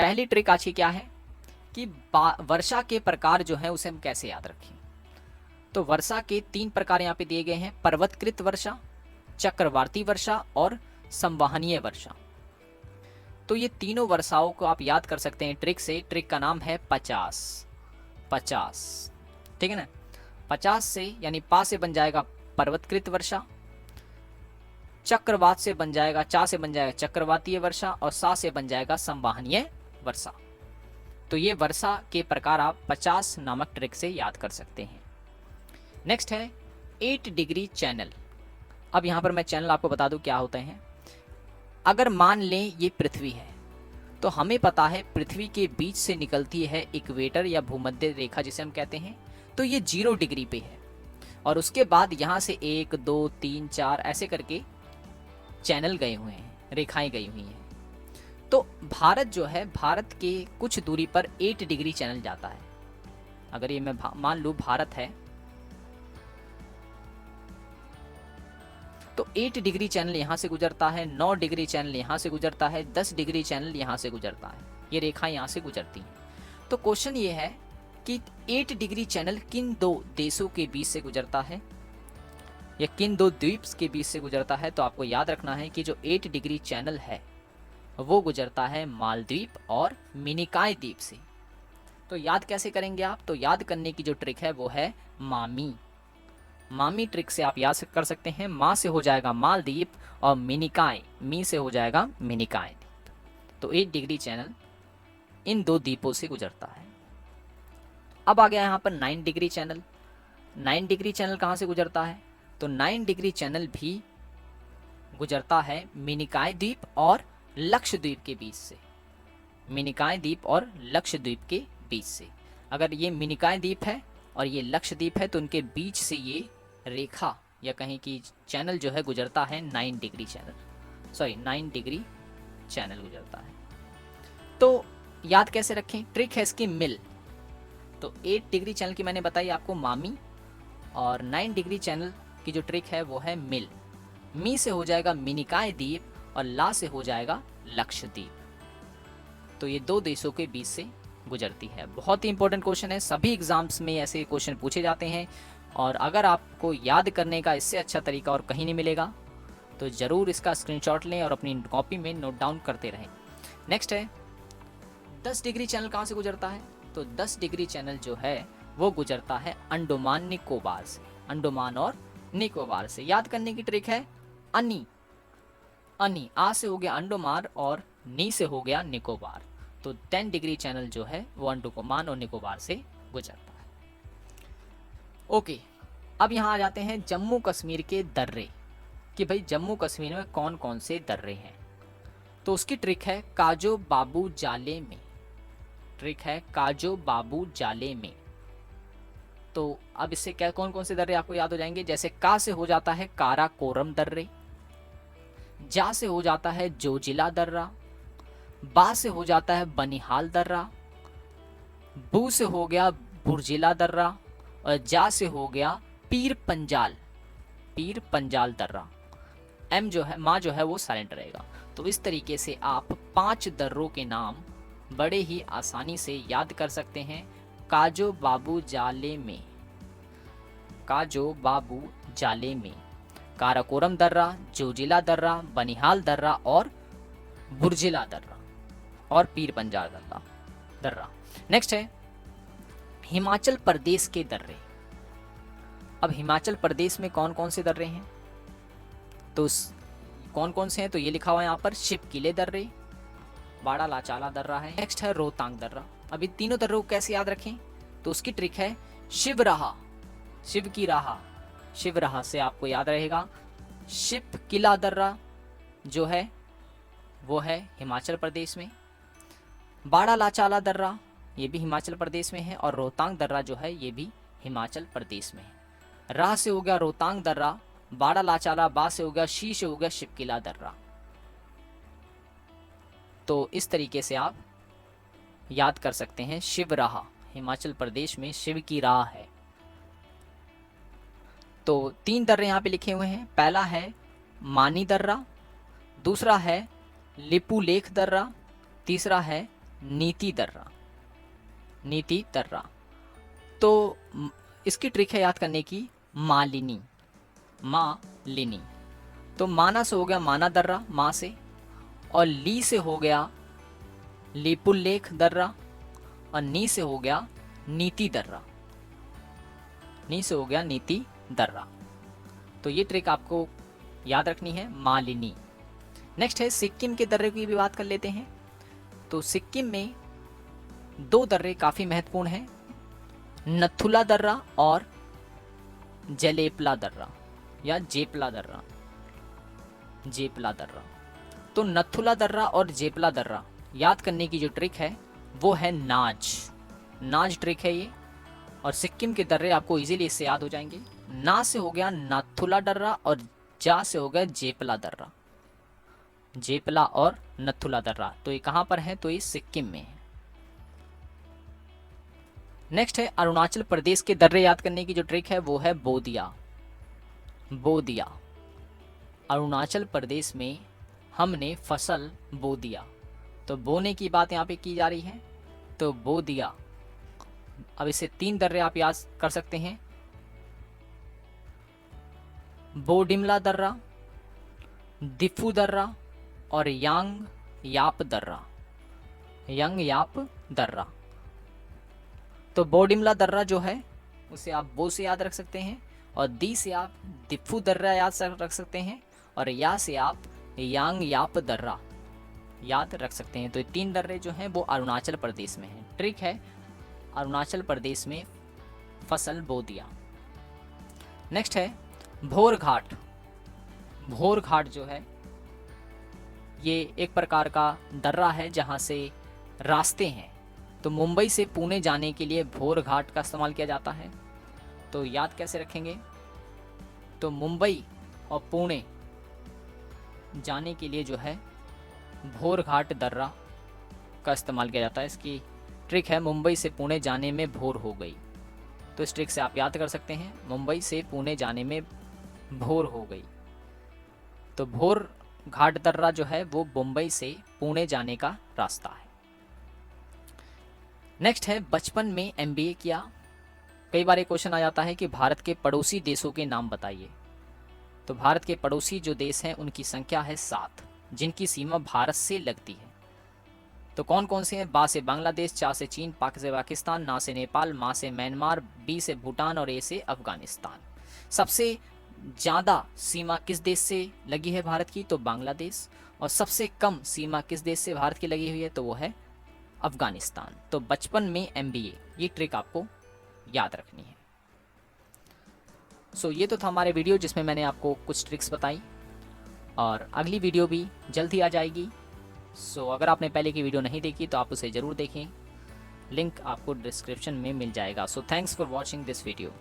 पहली ट्रिक आज की क्या है कि वर्षा के प्रकार जो है उसे हम कैसे याद रखें। तो वर्षा के 3 प्रकार यहाँ पे दिए गए हैं, पर्वतकृत वर्षा, चक्रवाती वर्षा और संवहनीय वर्षा। तो ये तीनों वर्षाओं को आप याद कर सकते हैं ट्रिक से। ट्रिक का नाम है 50, ठीक है ना। 50 से यानी पा से बन जाएगा पर्वतकृत वर्षा, चक्रवात से बन जाएगा, चा से बन जाएगा चक्रवातीय वर्षा और सा से बन जाएगा संवहनीय वर्षा। तो ये वर्षा के प्रकार आप 50 नामक ट्रिक से याद कर सकते हैं। नेक्स्ट है 8 डिग्री चैनल। अब यहां पर मैं चैनल आपको बता दूं क्या होते हैं। अगर मान लें ये पृथ्वी है तो हमें पता है पृथ्वी के बीच से निकलती है इक्वेटर या भूमध्य रेखा जिसे हम कहते हैं, तो ये 0 डिग्री पे है और उसके बाद यहां से 1 2 3 4 ऐसे करके चैनल गए हुए हैं, रेखाएं गई हुई हैं। तो भारत जो है, भारत के कुछ दूरी पर 8 डिग्री चैनल जाता है। अगर ये मैं मान लूं भारत है तो 8 डिग्री चैनल यहां से गुजरता है, 9 डिग्री चैनल यहां से गुजरता है, 10 डिग्री चैनल यहां से गुजरता है। ये रेखाएं यहां से गुजरती हैं। तो क्वेश्चन ये है कि 8 डिग्री चैनल किन 2 देशों के बीच से गुजरता है या किन 2 द्वीप के बीच से गुजरता है। तो आपको याद रखना है कि जो 8 डिग्री चैनल है वो गुजरता है मालदीव और मिनिकॉय द्वीप से। तो याद कैसे करेंगे आप? तो याद करने की जो ट्रिक है वो है मामी ट्रिक से आप याद कर सकते हैं। माँ से हो जाएगा मालदीव और मिनिकॉय, मी से हो जाएगा मिनिकॉय द्वीप। तो 8 डिग्री चैनल इन 2 द्वीपों से गुजरता है। अब आ गया यहाँ पर 9 डिग्री चैनल। 9 डिग्री चैनल कहाँ से गुजरता है? तो 9 डिग्री चैनल भी गुजरता है मिनिकॉय द्वीप और लक्षद्वीप के बीच से। मिनिकॉय द्वीप और लक्षद्वीप के बीच से। अगर ये मिनिकॉय द्वीप है और ये लक्षद्वीप है तो उनके बीच से ये रेखा या कहें कि चैनल जो है गुजरता है 9 डिग्री चैनल गुजरता है। तो याद कैसे रखें? ट्रिक है इसकी मिल। तो 8 डिग्री चैनल की मैंने बताई आपको मामी, और 9 डिग्री चैनल की जो ट्रिक है वो है मिल। मी से हो जाएगा मिनिकॉय द्वीप और ला से हो जाएगा लक्षद्वीप। तो ये 2 देशों के बीच से गुजरती है। बहुत ही इंपॉर्टेंट क्वेश्चन है, सभी एग्जाम्स में ऐसे क्वेश्चन पूछे जाते हैं और अगर आपको याद करने का इससे अच्छा तरीका और कहीं नहीं मिलेगा तो ज़रूर इसका स्क्रीनशॉट लें और अपनी कॉपी में नोट डाउन करते रहें। नेक्स्ट है 10 डिग्री चैनल कहाँ से गुजरता है? तो 10 डिग्री चैनल जो है वो गुजरता है अंडमान निकोबार से। अंडमान और निकोबार से। याद करने की ट्रिक है अनी, आ से हो गया अंडमान और नी से हो गया निकोबार। तो 10 डिग्री चैनल जो है वो अंडमान और निकोबार से गुजरता है। ओके, अब यहाँ आ जाते हैं जम्मू कश्मीर के दर्रे कि भाई जम्मू कश्मीर में कौन कौन से दर्रे हैं। तो उसकी ट्रिक है काजो बाबू जाले में। ट्रिक है काजो बाबू जाले में। तो अब इससे क्या कौन कौन से दर्रे आपको याद हो जाएंगे? जैसे का से हो जाता है काराकोरम दर्रे, जा से हो जाता है जोजिला दर्रा, बा से हो जाता है बनिहाल दर्रा, बू से हो गया बुर्जिला दर्रा और जा से हो गया पीर पंजाल दर्रा। एम जो है, माँ जो है वो साइलेंट रहेगा। तो इस तरीके से आप 5 दर्रों के नाम बड़े ही आसानी से याद कर सकते हैं। काजो बाबू जाले में काराकोरम दर्रा, जोजिला दर्रा, बनिहाल दर्रा और बुर्जिला दर्रा और पीर पंजाल दर्रा। नेक्स्ट है हिमाचल प्रदेश के दर्रे। अब हिमाचल प्रदेश में कौन कौन से दर्रे हैं? तो कौन कौन से हैं? तो ये लिखा हुआ है यहाँ पर शिव किले दर्रे, बाड़ा लाचाला दर्रा है। नेक्स्ट है रोहतांग दर्रा। अब इन तीनों दर्रों को कैसे याद रखें? तो उसकी ट्रिक है शिव राह से आपको याद रहेगा। शिव किला दर्रा जो है वो है हिमाचल प्रदेश में, बाड़ा लाचाला दर्रा ये भी हिमाचल प्रदेश में है और रोहतांग दर्रा जो है ये भी हिमाचल प्रदेश में है। राह से हो गया रोहतांग दर्रा, बाड़ा लाचाला, बा से हो गया, शी से हो गया शिव किला दर्रा। तो इस तरीके से आप याद कर सकते हैं। शिव राह हिमाचल प्रदेश में शिव की राह है। तो 3 दर्रे यहाँ पे लिखे हुए हैं। पहला है मानी दर्रा, दूसरा है लिपुलेख दर्रा, तीसरा है नीति दर्रा, नीति दर्रा। तो इसकी ट्रिक है याद करने की, मालिनी, मालिनी। तो माना से हो गया माना दर्रा, माँ से, और ली से हो गया लीपुल्लेख दर्रा, और नी से हो गया नीति दर्रा, नी से हो गया नीति दर्रा। तो ये ट्रिक आपको याद रखनी है, मालिनी। नेक्स्ट है सिक्किम के दर्रे की भी बात कर लेते हैं। तो सिक्किम में दो दर्रे काफ़ी महत्वपूर्ण हैं, नथुला दर्रा और जलेपला दर्रा या जेपला दर्रा, जेपला दर्रा। तो नथुला दर्रा और जेपला दर्रा याद करने की जो ट्रिक है वो है नाज, नाज ट्रिक है ये। और सिक्किम के दर्रे आपको इजीली इससे याद हो जाएंगे। ना से हो गया नथुला दर्रा और जा से हो गया जेपला दर्रा, जेपला और नथुला दर्रा। तो ये कहाँ पर है? तो ये सिक्किम में है। नेक्स्ट है अरुणाचल प्रदेश के दर्रे याद करने की जो ट्रिक है वो है बोदिया, बोदिया। अरुणाचल प्रदेश में हमने फसल बो दिया, तो बोने की बात यहाँ पे की जा रही है, तो बो दिया। अब इसे 3 दर्रे आप याद कर सकते हैं, बोडिमला दर्रा, दिफू दर्रा और यांग याप दर्रा, यंग याप दर्रा। तो बोडिमला दर्रा जो है उसे आप बो से याद रख सकते हैं, और दी से आप दिफू दर्रा याद रख सकते हैं, और या से आप यांग याप दर्रा याद रख सकते हैं। तो ये 3 दर्रे जो हैं वो अरुणाचल प्रदेश में हैं। ट्रिक है अरुणाचल प्रदेश में फसल बो दिया। नेक्स्ट है भोर घाट। भोर घाट जो है ये एक प्रकार का दर्रा है जहाँ से रास्ते हैं। तो मुंबई से पुणे जाने के लिए भोर घाट का इस्तेमाल किया जाता है। तो याद कैसे रखेंगे? तो मुंबई और पुणे जाने के लिए जो है भोर घाट दर्रा का इस्तेमाल किया जाता है। इसकी ट्रिक है मुंबई से पुणे जाने में भोर हो गई। तो इस ट्रिक से आप याद कर सकते हैं, मुंबई से पुणे जाने में भोर हो गई। तो भोर घाट दर्रा जो है वो मुंबई से पुणे जाने का रास्ता है। नेक्स्ट है बचपन में MBA किया। कई बार एक क्वेश्चन आ जाता है कि भारत के पड़ोसी देशों के नाम बताइए। तो भारत के पड़ोसी जो देश हैं उनकी संख्या है 7, जिनकी सीमा भारत से लगती है। तो कौन कौन से हैं? बा से बांग्लादेश, चा से चीन, पाक से पाकिस्तान, ना से नेपाल, मा से म्यांमार, बी से भूटान और ए से अफगानिस्तान। सबसे ज़्यादा सीमा किस देश से लगी है भारत की? तो बांग्लादेश। और सबसे कम सीमा किस देश से भारत की लगी हुई है? तो वो है अफगानिस्तान। तो बचपन में MBA, ये ट्रिक आपको याद रखनी है। सो ये तो था हमारे वीडियो जिसमें मैंने आपको कुछ ट्रिक्स बताई, और अगली वीडियो भी जल्द ही आ जाएगी। सो अगर आपने पहले की वीडियो नहीं देखी तो आप उसे ज़रूर देखें, लिंक आपको डिस्क्रिप्शन में मिल जाएगा। So thanks for watching this video.